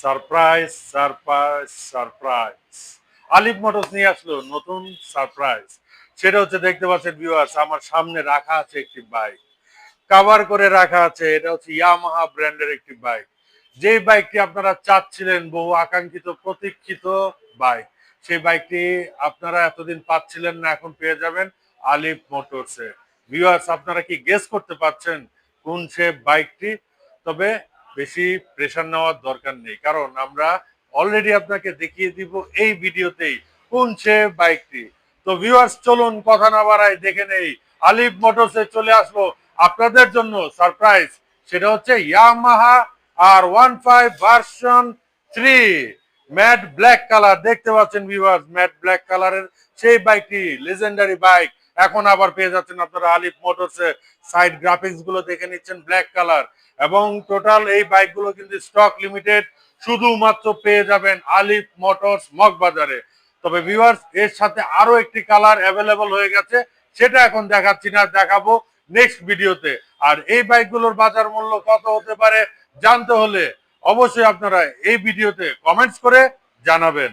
Surprise surprise surprise আলিফ motors নিয়ে আসলো নতুন সারপ্রাইজ। সেটা হচ্ছে দেখতে পাচ্ছেন ভিউয়ার্স, আমার সামনে রাখা আছে একটি বাইক, কভার করে রাখা আছে। এটা হচ্ছে ইয়ামাহা ব্র্যান্ডের একটি বাইক, যে বাইকটি আপনারা চাচ্ছিলেন, বহু আকাঙ্ক্ষিত প্রতীক্ষিত বাইক। সেই বাইকটি আপনারা এতদিন পাচ্ছিলেন না, এখন পেয়ে যাবেন আলিফ মোটরসে। ভিউয়ার্স, আপনারা কি গেস করতে পারছেন কোন সে বাইকটি? তবে বেশি প্রেশার নেওয়ার দরকার নেই, কারণ আমরা অলরেডি আপনাকে দেখিয়ে দিব এই ভিডিওতেই কোন সে বাইকটি। তো ভিউয়ার্স, চলুন কথা না বাড়াই দেখে নেই। আলিফ মোটরসে চলে আসলো আপনাদের জন্য সারপ্রাইজ। সেটা হচ্ছে Yamaha R15 version 3 matte black colour. দেখতে পাচ্ছেন ভিউয়ার্স, ম্যাট ব্ল্যাক কালারের সেই বাইকটি, লেজেন্ডারি বাইক, এখন আবার পেয়ে যাচ্ছেন আপনারা আলিফ মোটরসে। সাইড গ্রাফিক্স গুলো দেখে নিচ্ছেন ব্ল্যাক কালার, এবং টোটাল এই বাইকগুলো কিন্তু স্টক লিমিটেড, শুধুমাত্র পেয়ে যাবেন আলিফ মোটরস মগবাজারে। তবে ভিউয়ার্স, এর সাথে আরো একটি কালার অ্যাভেলেবল হয়ে গেছে, সেটা এখন দেখাচ্ছি না, দেখাবো নেক্সট ভিডিওতে। আর এই বাইকগুলোর বাজার মূল্য কত হতে পারে জানতে হলে অবশ্যই আপনারা এই ভিডিওতে কমেন্টস করে জানাবেন।